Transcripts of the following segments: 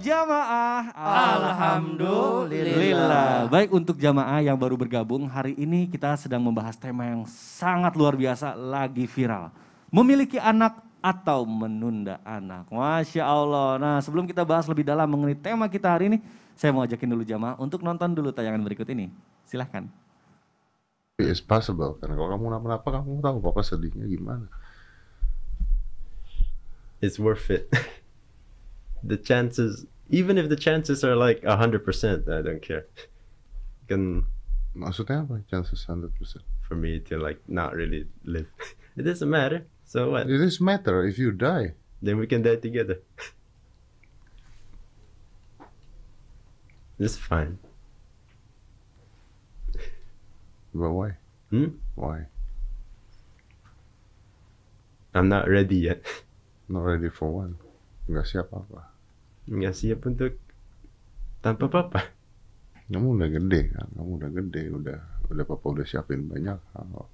jamaah? Alhamdulillah. Baik, untuk jamaah yang baru bergabung, hari ini kita sedang membahas tema yang sangat luar biasa, lagi viral. Memiliki anak atau menunda anak. Masya Allah. Nah, sebelum kita bahas lebih dalam mengenai tema kita hari ini, saya mau ajakin dulu jamaah untuk nonton dulu tayangan berikut ini. Silahkan. It's possible, karena kalau kamu kenapa-napa kamu tahu papa sedihnya gimana. It's worth it. The chances, even if the chances are like 100%, I don't care. Can Maksudnya apa? Chances 100%. for me to like not really live. It doesn't matter. So what? It is matter if you die. Then we can die together. It's fine. But why? Why? I'm not ready yet. Not ready for one. Nggak siap apa. Nggak siap untuk tanpa papa. Kamu udah gede kan? Kamu udah gede, udah papa udah siapin banyak hal.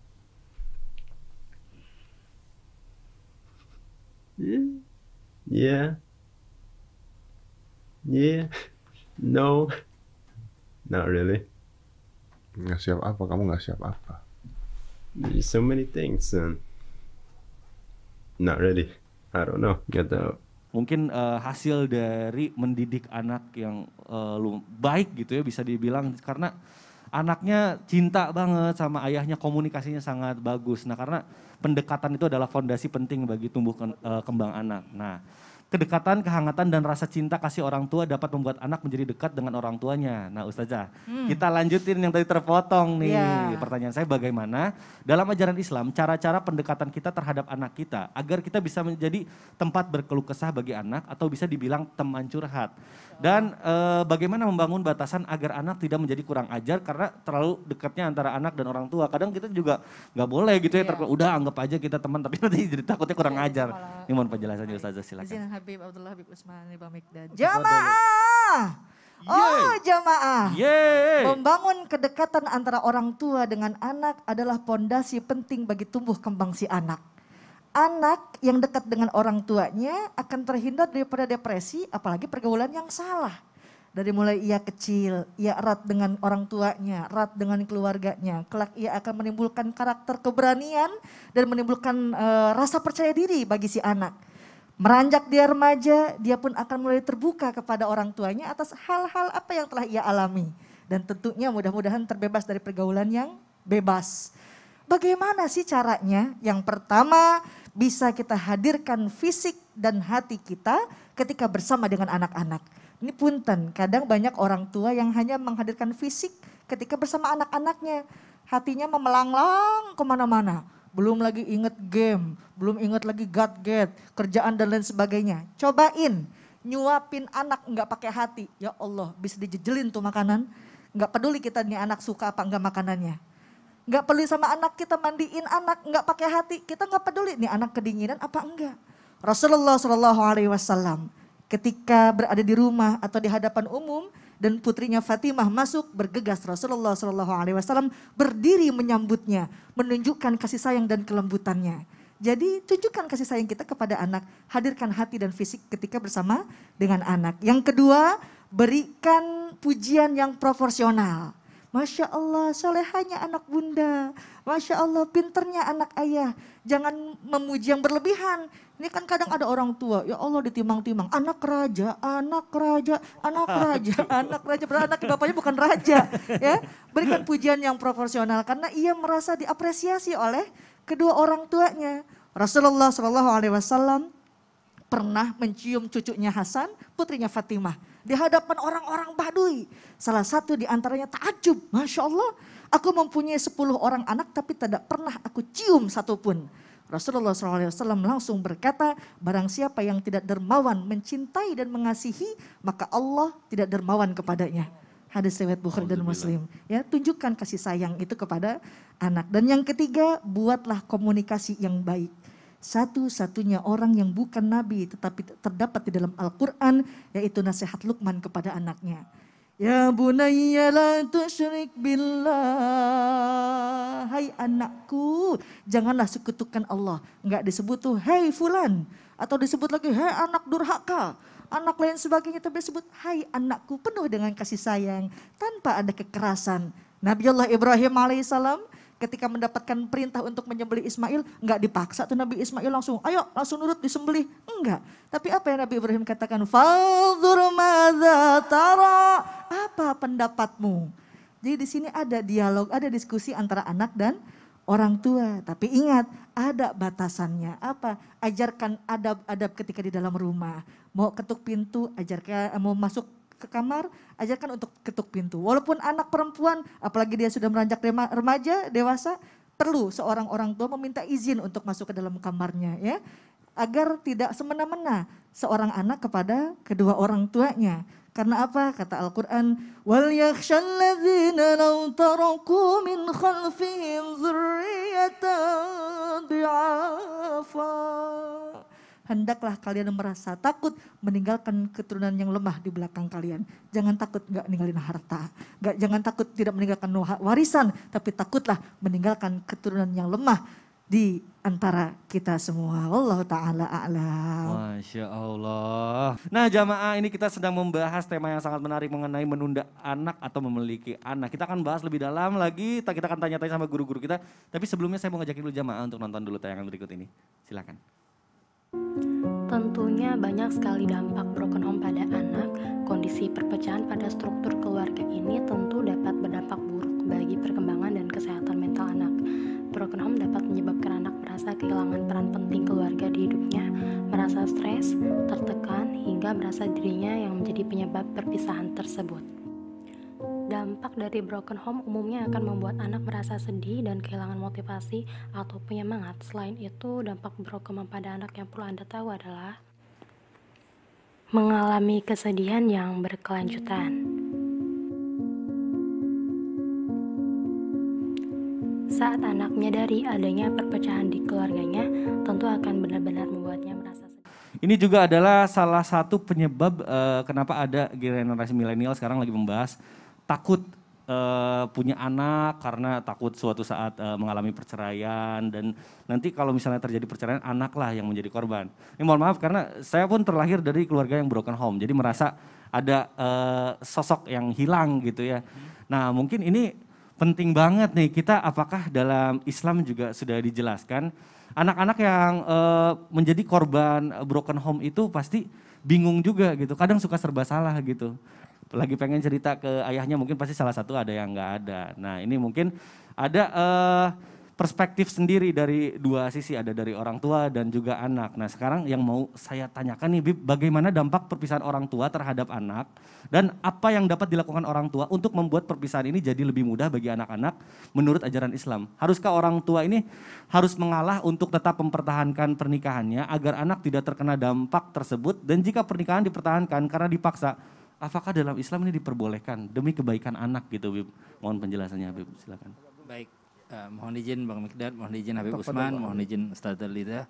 Yeah. No. Not really. Nggak siap apa? Kamu nggak siap apa? There's so many things and not ready. I don't know. Gak tahu. Mungkin hasil dari mendidik anak yang baik gitu ya bisa dibilang, karena anaknya cinta banget sama ayahnya, komunikasinya sangat bagus. Nah, karena pendekatan itu adalah fondasi penting bagi tumbuh kembang anak. Nah, kedekatan, kehangatan, dan rasa cinta kasih orang tua dapat membuat anak menjadi dekat dengan orang tuanya. Nah, Ustazah, kita lanjutin yang tadi terpotong nih. Yeah. Pertanyaan saya, bagaimana dalam ajaran Islam cara-cara pendekatan kita terhadap anak kita agar kita bisa menjadi tempat berkeluh kesah bagi anak atau bisa dibilang teman curhat. Dan bagaimana membangun batasan agar anak tidak menjadi kurang ajar karena terlalu dekatnya antara anak dan orang tua. Kadang kita juga nggak boleh gitu ya, udah anggap aja kita teman tapi nanti jadi takutnya kurang ajar. Ini mohon penjelasannya Ustazah, silakan. Izin Habib Abdullah Habib Usman Ibn Mikdad. Jamaah! Oh jamaah, Yeay. membangun kedekatan antara orang tua dengan anak adalah pondasi penting bagi tumbuh kembang si anak. Anak yang dekat dengan orang tuanya akan terhindar daripada depresi, apalagi pergaulan yang salah. Dari mulai ia kecil, ia erat dengan orang tuanya, erat dengan keluarganya. Kelak ia akan menimbulkan karakter keberanian dan menimbulkan rasa percaya diri bagi si anak. Meranjak dia remaja, dia pun akan mulai terbuka kepada orang tuanya atas hal-hal apa yang telah ia alami. Dan tentunya mudah-mudahan terbebas dari pergaulan yang bebas. Bagaimana sih caranya? Yang pertama, bisa kita hadirkan fisik dan hati kita ketika bersama dengan anak-anak. Ini punten, kadang banyak orang tua yang hanya menghadirkan fisik ketika bersama anak-anaknya. Hatinya memelanglang kemana-mana. Belum lagi inget game, belum inget lagi gadget, kerjaan dan lain sebagainya. Cobain nyuapin anak nggak pakai hati. Ya Allah, bisa dijejelin tuh makanan. Nggak peduli kita nih anak suka apa enggak makanannya. Nggak peduli sama anak, kita mandiin anak nggak pakai hati. Kita nggak peduli nih anak kedinginan apa enggak. Rasulullah SAW ketika berada di rumah atau di hadapan umum dan putrinya Fatimah masuk, bergegas Rasulullah SAW berdiri menyambutnya, menunjukkan kasih sayang dan kelembutannya. Jadi tunjukkan kasih sayang kita kepada anak, hadirkan hati dan fisik ketika bersama dengan anak. Yang kedua, berikan pujian yang proporsional. Masya Allah, solehanya anak bunda. Masya Allah, pinternya anak ayah. Jangan memuji yang berlebihan. Ini kan kadang ada orang tua, ya Allah ditimang-timang. Anak raja, anak raja, anak raja, anak raja. Padahal anak bapaknya bukan raja. Ya, berikan pujian yang proporsional karena ia merasa diapresiasi oleh kedua orang tuanya. Rasulullah SAW pernah mencium cucunya Hasan, putrinya Fatimah. Di hadapan orang-orang Baduy. Salah satu di antaranya takjub. Masya Allah, aku mempunyai 10 orang anak tapi tidak pernah aku cium satupun. Rasulullah SAW langsung berkata, barang siapa yang tidak dermawan mencintai dan mengasihi, maka Allah tidak dermawan kepadanya. Hadis riwayat Bukhari dan Muslim. Ya, tunjukkan kasih sayang itu kepada anak. Dan yang ketiga, buatlah komunikasi yang baik. Satu-satunya orang yang bukan nabi tetapi terdapat di dalam Al-Quran, yaitu nasihat Luqman kepada anaknya. Ya bunayya la tusyrik billah. Hai anakku, janganlah sekutukan Allah. Enggak disebut tuh, hei fulan. Atau disebut lagi, hei anak durhaka. anak lain sebagainya, tapi disebut hai anakku, penuh dengan kasih sayang tanpa ada kekerasan. Nabiullah Ibrahim alaihissalam ketika mendapatkan perintah untuk menyembelih Ismail, enggak dipaksa tuh Nabi Ismail langsung, ayo langsung nurut disembelih. Enggak. Tapi apa yang Nabi Ibrahim katakan? Fanzur madza tara. Apa pendapatmu? Jadi di sini ada dialog, ada diskusi antara anak dan orang tua. Tapi ingat, ada batasannya. Apa? Ajarkan adab-adab ketika di dalam rumah. Mau ketuk pintu, ajarkan, mau masuk ke kamar, ajarkan untuk ketuk pintu. Walaupun anak perempuan, apalagi dia sudah meranjak remaja, dewasa, perlu seorang orang tua meminta izin untuk masuk ke dalam kamarnya, ya, agar tidak semena-mena seorang anak kepada kedua orang tuanya. Karena apa? Kata Al-Quran, wal yakhshalladzina law taraku min khalfihim dzurriyyatan dhi'afa. Hendaklah kalian merasa takut meninggalkan keturunan yang lemah di belakang kalian. Jangan takut gak ninggalin harta. Jangan takut tidak meninggalkan warisan. Tapi takutlah meninggalkan keturunan yang lemah di antara kita semua. Allah Ta'ala a'lam. Masya Allah. Nah jamaah, ini kita sedang membahas tema yang sangat menarik mengenai menunda anak atau memiliki anak. Kita akan bahas lebih dalam lagi, kita akan tanya-tanya sama guru-guru kita. Tapi sebelumnya saya mau ngajakin dulu jamaah untuk nonton dulu tayangan berikut ini. Silakan. Tentunya banyak sekali dampak broken home pada anak. Kondisi perpecahan pada struktur keluarga ini tentu dapat berdampak buruk bagi perkembangan dan kesehatan mental anak. Broken home dapat menyebabkan anak merasa kehilangan peran penting keluarga di hidupnya, merasa stres, tertekan, hingga merasa dirinya yang menjadi penyebab perpisahan tersebut. Dampak dari broken home umumnya akan membuat anak merasa sedih dan kehilangan motivasi atau penyemangat. Selain itu, dampak broken home pada anak yang perlu Anda tahu adalah mengalami kesedihan yang berkelanjutan. Saat anak menyadari adanya perpecahan di keluarganya, tentu akan benar-benar membuatnya merasa sedih. Ini juga adalah salah satu penyebab kenapa ada generasi milenial sekarang lagi membahas takut punya anak karena takut suatu saat mengalami perceraian, dan nanti kalau misalnya terjadi perceraian anaklah yang menjadi korban. Ini mohon maaf karena saya pun terlahir dari keluarga yang broken home, jadi merasa ada sosok yang hilang gitu ya. Nah mungkin ini penting banget nih kita, apakah dalam Islam juga sudah dijelaskan anak-anak yang menjadi korban broken home itu pasti bingung juga gitu, kadang suka serba salah gitu. Lagi pengen cerita ke ayahnya mungkin pasti salah satu ada yang nggak ada. Nah ini mungkin ada perspektif sendiri dari dua sisi, ada dari orang tua dan juga anak. Nah sekarang yang mau saya tanyakan nih Bib, bagaimana dampak perpisahan orang tua terhadap anak dan apa yang dapat dilakukan orang tua untuk membuat perpisahan ini jadi lebih mudah bagi anak-anak menurut ajaran Islam. Haruskah orang tua ini harus mengalah untuk tetap mempertahankan pernikahannya agar anak tidak terkena dampak tersebut, dan jika pernikahan dipertahankan karena dipaksa, apakah dalam Islam ini diperbolehkan demi kebaikan anak gitu Bib? Mohon penjelasannya Bib, silakan. Baik, mohon izin Bang Mikdad, mohon izin Habib Usman, mohon izin Ustaz Lida.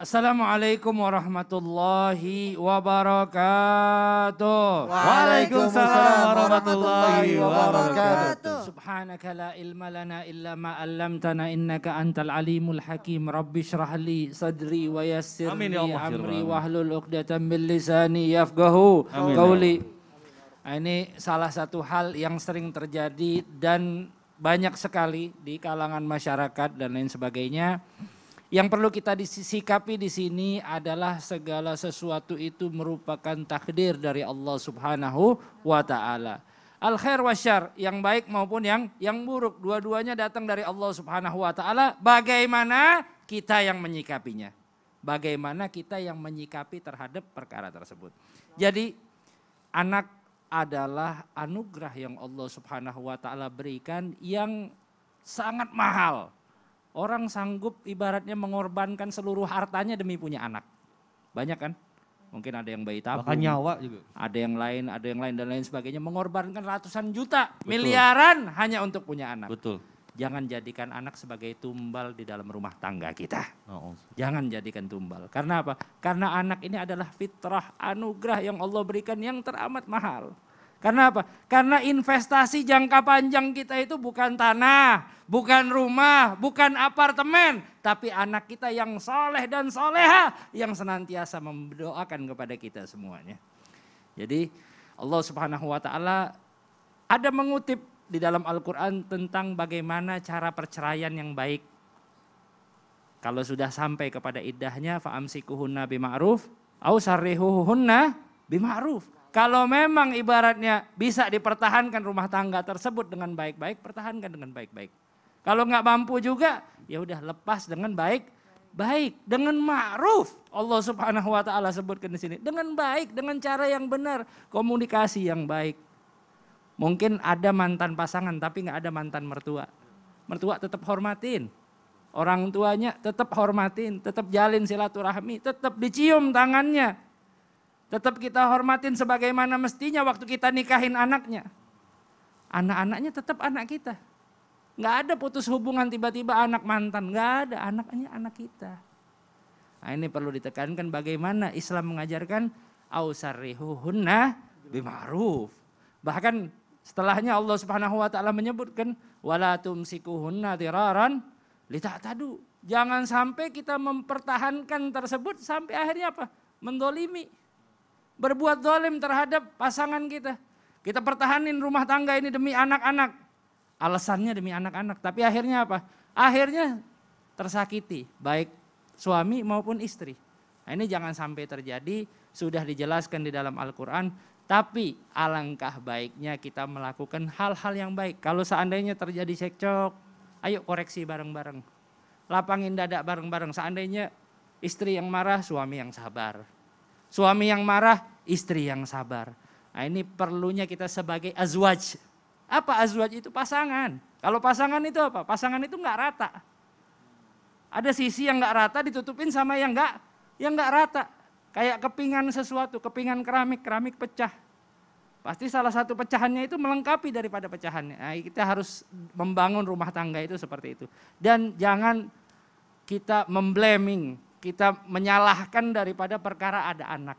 Assalamualaikum warahmatullahi wabarakatuh. Waalaikumsalam warahmatullahi wabarakatuh. Subhanaka la ilma lana illa ma 'allamtana innaka antal alimul hakim. Rabbi shrah li sadri wa yassir Amin li ya Allah. amri wahlul 'uqdatam min lisani yafqahu Amin. qauli. Ini salah satu hal yang sering terjadi dan banyak sekali di kalangan masyarakat dan lain sebagainya. Yang perlu kita disikapi di sini adalah segala sesuatu itu merupakan takdir dari Allah Subhanahu wa taala. Al khair wasyarr, yang baik maupun yang buruk, dua-duanya datang dari Allah Subhanahu wa taala. Bagaimana kita yang menyikapinya? Bagaimana kita yang menyikapi terhadap perkara tersebut? Jadi anak adalah anugerah yang Allah Subhanahu wa taala berikan yang sangat mahal. Orang sanggup ibaratnya mengorbankan seluruh hartanya demi punya anak. Banyak kan? Mungkin ada yang bayi tabung. Bahkan nyawa juga. Ada yang lain dan lain sebagainya. Mengorbankan ratusan juta, Betul. miliaran hanya untuk punya anak. Betul. Jangan jadikan anak sebagai tumbal di dalam rumah tangga kita. Oh. Jangan jadikan tumbal. Karena apa? Karena anak ini adalah fitrah, anugerah yang Allah berikan yang teramat mahal. Karena apa? Karena investasi jangka panjang kita itu bukan tanah, bukan rumah, bukan apartemen. Tapi anak kita yang soleh dan soleha yang senantiasa mendoakan kepada kita semuanya. Jadi Allah Subhanahu wa Ta'ala ada mengutip di dalam Al-Quran tentang bagaimana cara perceraian yang baik. Kalau sudah sampai kepada iddahnya, fa'amsikuhunna bima'ruf, au sarrihuhunna bima'ruf. Kalau memang ibaratnya bisa dipertahankan rumah tangga tersebut dengan baik-baik, pertahankan dengan baik-baik. Kalau nggak mampu juga, ya udah lepas dengan baik-baik, dengan ma'ruf. Allah Subhanahu wa Ta'ala sebutkan di sini, dengan baik, dengan cara yang benar, komunikasi yang baik. Mungkin ada mantan pasangan tapi nggak ada mantan mertua. Mertua tetap hormatin. Orang tuanya tetap hormatin, tetap jalin silaturahmi, tetap dicium tangannya. Tetap kita hormatin sebagaimana mestinya waktu kita nikahin anaknya. Anak-anaknya tetap anak kita. Nggak ada putus hubungan tiba-tiba anak mantan, nggak ada, anaknya anak kita. Nah, ini perlu ditekankan bagaimana Islam mengajarkan ausarrihuhunna bima'ruf. Bahkan setelahnya Allah Subhanahu wa Ta'ala menyebutkan wala tumsikuhunna diraran lita'tadu. Jangan sampai kita mempertahankan tersebut sampai akhirnya apa? Mendolimi. Berbuat zalim terhadap pasangan kita. Kita pertahanin rumah tangga ini demi anak-anak. Alasannya demi anak-anak. Tapi akhirnya apa? Akhirnya tersakiti. Baik suami maupun istri. Nah, ini jangan sampai terjadi. Sudah dijelaskan di dalam Al-Quran. Tapi alangkah baiknya kita melakukan hal-hal yang baik. Kalau seandainya terjadi cekcok, ayo koreksi bareng-bareng. Lapangin dada bareng-bareng. Seandainya istri yang marah, suami yang sabar. Suami yang marah, istri yang sabar. Nah, ini perlunya kita sebagai azwaj. Apa azwaj itu? Pasangan. Kalau pasangan itu apa? Pasangan itu nggak rata. Ada sisi yang nggak rata ditutupin sama yang nggak rata. Kayak kepingan sesuatu, kepingan keramik pecah. Pasti salah satu pecahannya itu melengkapi daripada pecahannya. Nah, kita harus membangun rumah tangga itu seperti itu. Dan jangan kita memblaming, kita menyalahkan daripada perkara ada anak.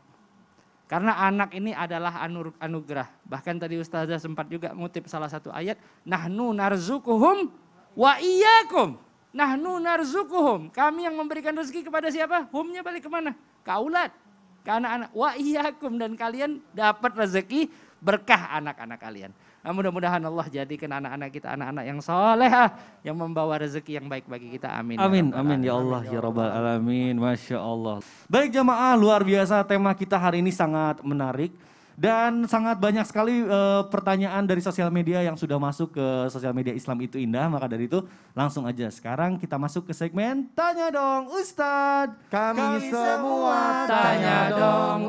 Karena anak ini adalah anugerah. Bahkan tadi Ustazah sempat juga ngutip salah satu ayat. Nahnu narzukuhum wa iyyakum. Nahnu narzukuhum. Kami yang memberikan rezeki kepada siapa? Humnya balik kemana? Ke aulad. Ke anak-anak. Wa iyyakum. Dan kalian dapat rezeki berkah anak-anak kalian. Nah, mudah-mudahan Allah jadikan anak-anak kita anak-anak yang solehah, yang membawa rezeki yang baik bagi kita. Amin. Amin, amin ya Allah ya Rabbal Alamin. Masya Allah. Baik jamaah, luar biasa tema kita hari ini sangat menarik. Dan sangat banyak sekali pertanyaan dari sosial media yang sudah masuk ke sosial media Islam Itu Indah. Maka dari itu langsung aja sekarang kita masuk ke segmen Tanya Dong Ustadz. Kami semua tanya dong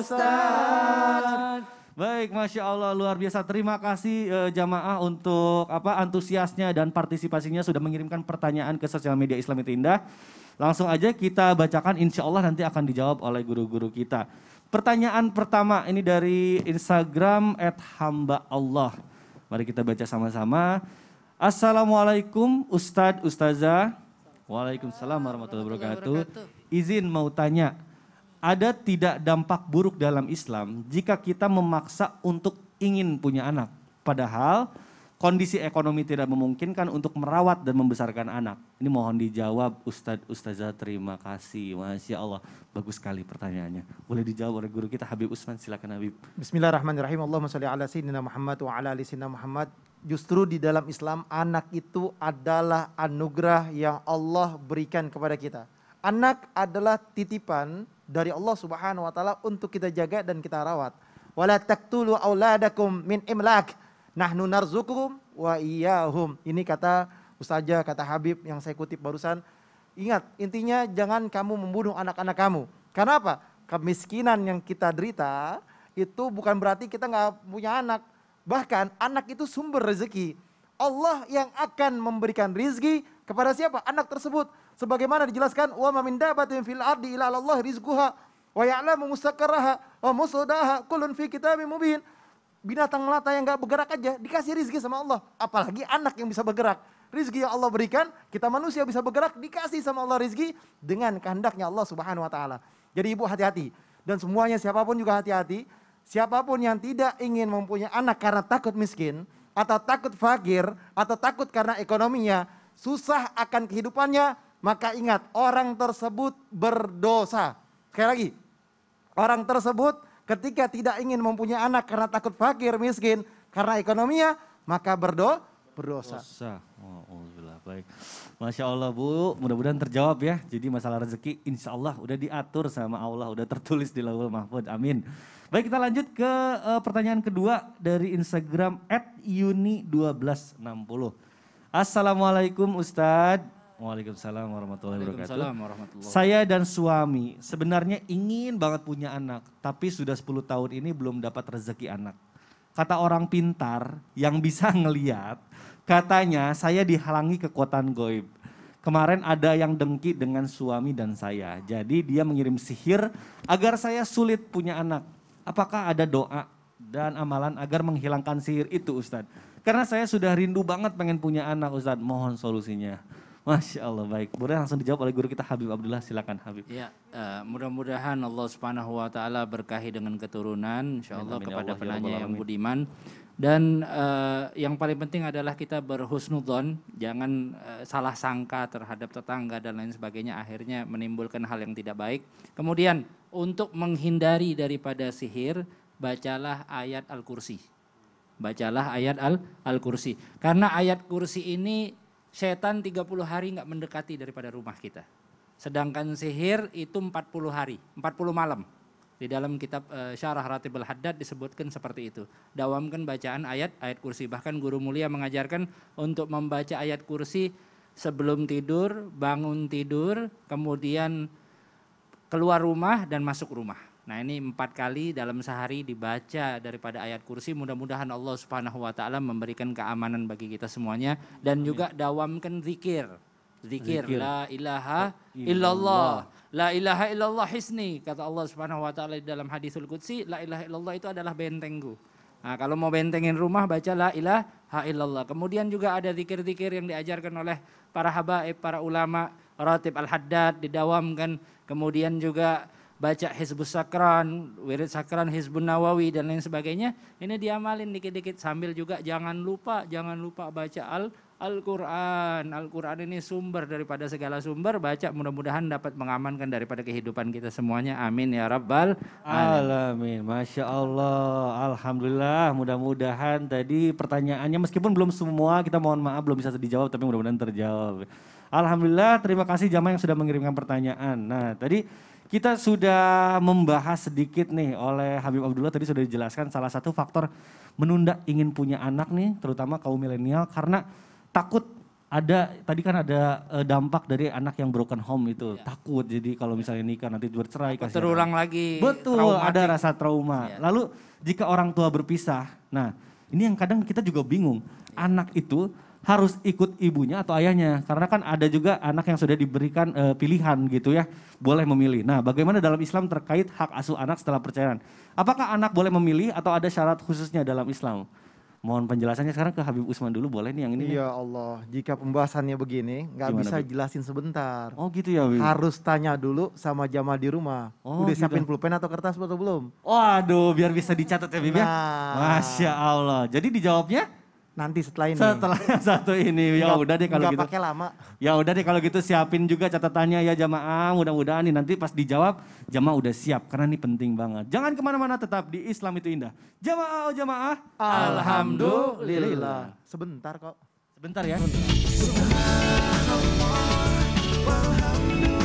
Ustadz. Baik, Masya Allah luar biasa. Terima kasih jamaah untuk antusiasnya dan partisipasinya sudah mengirimkan pertanyaan ke sosial media Islam Itu Indah. Langsung aja kita bacakan, insya Allah nanti akan dijawab oleh guru-guru kita. Pertanyaan pertama ini dari Instagram @hamba_Allah. Mari kita baca sama-sama. Assalamualaikum Ustadz, Ustazah. Waalaikumsalam warahmatullahi wabarakatuh. Izin mau tanya. Ada tidak dampak buruk dalam Islam jika kita memaksa untuk ingin punya anak? Padahal kondisi ekonomi tidak memungkinkan untuk merawat dan membesarkan anak. Ini mohon dijawab Ustadz, Ustazah, terima kasih. Masya Allah, bagus sekali pertanyaannya. Boleh dijawab oleh guru kita Habib Usman, silakan Habib. Bismillahirrahmanirrahim. Allahumma sholli ala sayyidina Muhammad wa ala ali sayyidina Muhammad. Justru di dalam Islam anak itu adalah anugerah yang Allah berikan kepada kita. Anak adalah titipan dari Allah Subhanahu wa taala untuk kita jaga dan kita rawat. Wala taqtulu auladakum min imlak. Nahnu narzukuhum wa iyyahum. Ini kata Ustazah, kata Habib yang saya kutip barusan. Ingat, intinya jangan kamu membunuh anak-anak kamu. Karena apa? Kemiskinan yang kita derita itu bukan berarti kita nggak punya anak. Bahkan anak itu sumber rezeki. Allah yang akan memberikan rezeki kepada siapa? Anak tersebut. Sebagaimana dijelaskan, wa ma min dabatin fil ardi illa Allah rizquha wa ya'lamu mustaqarraha wa mustawdaha kullun fi kitabim mubin. Binatang melata yang gak bergerak aja dikasih rezeki sama Allah. Apalagi anak yang bisa bergerak. Rezeki yang Allah berikan, kita manusia bisa bergerak, dikasih sama Allah rezeki dengan kehendaknya Allah Subhanahu wa taala. Jadi ibu hati-hati. Dan semuanya siapapun juga hati-hati. siapapun yang tidak ingin mempunyai anak karena takut miskin, atau takut fakir, atau takut karena ekonominya, susah akan kehidupannya, maka ingat orang tersebut berdosa. Sekali lagi, orang tersebut ketika tidak ingin mempunyai anak karena takut fakir, miskin, karena ekonominya, maka berdosa. Dosa. Oh, alhamdulillah. Baik. Masya Allah Bu, mudah-mudahan terjawab ya. Jadi masalah rezeki insya Allah udah diatur sama Allah, udah tertulis di Lauhul Mahfuz. Amin. Baik, kita lanjut ke pertanyaan kedua dari Instagram @yuni1260. Assalamualaikum Ustadz. Waalaikumsalam warahmatullahi wabarakatuh. Waalaikumsalam warahmatullahi wabarakatuh. Saya dan suami sebenarnya ingin banget punya anak, tapi sudah 10 tahun ini belum dapat rezeki anak. Kata orang pintar yang bisa ngeliat, katanya saya dihalangi kekuatan goib. Kemarin ada yang dengki dengan suami dan saya, jadi dia mengirim sihir agar saya sulit punya anak. Apakah ada doa dan amalan agar menghilangkan sihir itu Ustadz? Karena saya sudah rindu banget pengen punya anak Ustadz, mohon solusinya. Masya Allah, baik. Boleh langsung dijawab oleh guru kita Habib Abdullah, silakan Habib. Ya, mudah-mudahan Allah Subhanahu wa taala berkahi dengan keturunan insyaallah kepada penanya yang budiman. Dan yang paling penting adalah kita berhusnudzon, jangan salah sangka terhadap tetangga dan lain sebagainya, akhirnya menimbulkan hal yang tidak baik. Kemudian untuk menghindari daripada sihir, bacalah ayat Al-Kursi. Bacalah ayat Al-Kursi. Karena ayat kursi ini setan 30 hari nggak mendekati daripada rumah kita. Sedangkan sihir itu 40 hari, 40 malam. Di dalam kitab Syarah Ratibul Haddad disebutkan seperti itu. Dawamkan bacaan ayat kursi. Bahkan guru mulia mengajarkan untuk membaca ayat kursi sebelum tidur, bangun tidur, kemudian keluar rumah dan masuk rumah. Nah ini 4 kali dalam sehari dibaca daripada ayat kursi. Mudah-mudahan Allah Subhanahu wa taala memberikan keamanan bagi kita semuanya. Dan juga dawamkan zikir. Zikir la ilaha illallah. La ilaha illallah hisni. Kata Allah Subhanahu wa taala di dalam hadisul qudsi, la ilaha illallah itu adalah bentengku. Nah, kalau mau bentengin rumah baca la ilaha illallah. Kemudian juga ada zikir-zikir yang diajarkan oleh para habaib, para ulama, Ratib Al-Haddad didawamkan. Kemudian juga baca Hizbus Sakran, Wirid Sakran, Hizbun Nawawi dan lain sebagainya. Ini diamalin dikit-dikit sambil juga jangan lupa baca Al-Quran. Al-Quran ini sumber daripada segala sumber. Baca mudah-mudahan dapat mengamankan daripada kehidupan kita semuanya. Amin ya Rabbal Alamin. Masya Allah. Alhamdulillah. Mudah-mudahan tadi pertanyaannya meskipun belum semua, kita mohon maaf belum bisa dijawab, tapi mudah-mudahan terjawab. Alhamdulillah. Terima kasih jamaah yang sudah mengirimkan pertanyaan. Nah tadi kita sudah membahas sedikit nih oleh Habib Abdullah, tadi sudah dijelaskan salah satu faktor menunda ingin punya anak nih, terutama kaum milenial karena takut ada, tadi kan ada dampak dari anak yang broken home itu, takut jadi kalau misalnya nikah nanti bercerai. Terulang lagi. Betul, traumatik. Ada rasa trauma. Ya. Lalu jika orang tua berpisah, nah ini yang kadang kita juga bingung, anak itu harus ikut ibunya atau ayahnya. Karena kan ada juga anak yang sudah diberikan pilihan gitu ya, boleh memilih. Nah bagaimana dalam Islam terkait hak asuh anak setelah perceraian? Apakah anak boleh memilih atau ada syarat khususnya dalam Islam? Mohon penjelasannya sekarang ke Habib Usman dulu, boleh nih yang ini? Ya Allah, jika pembahasannya begini nggak bisa Bib? jelasin sebentar. Oh gitu ya Bib? Harus tanya dulu sama jamaah di rumah. Oh, Udah gitu. siapin pulpen atau kertas atau belum? Waduh, biar bisa dicatat ya Bib ya? Nah. Masya Allah, jadi dijawabnya? Nanti setelah ini. Setelah satu ini, ya udah deh kalau nggak gitu. pakai lama. Ya udah deh kalau gitu siapin juga catatannya ya jamaah. Mudah-mudahan nih nanti pas dijawab jamaah udah siap karena ini penting banget. Jangan kemana-mana, tetap di Islam itu indah. Jamaah oh jamaah. Alhamdulillah. Sebentar kok. Sebentar ya. Subhanallah walhamdulillah.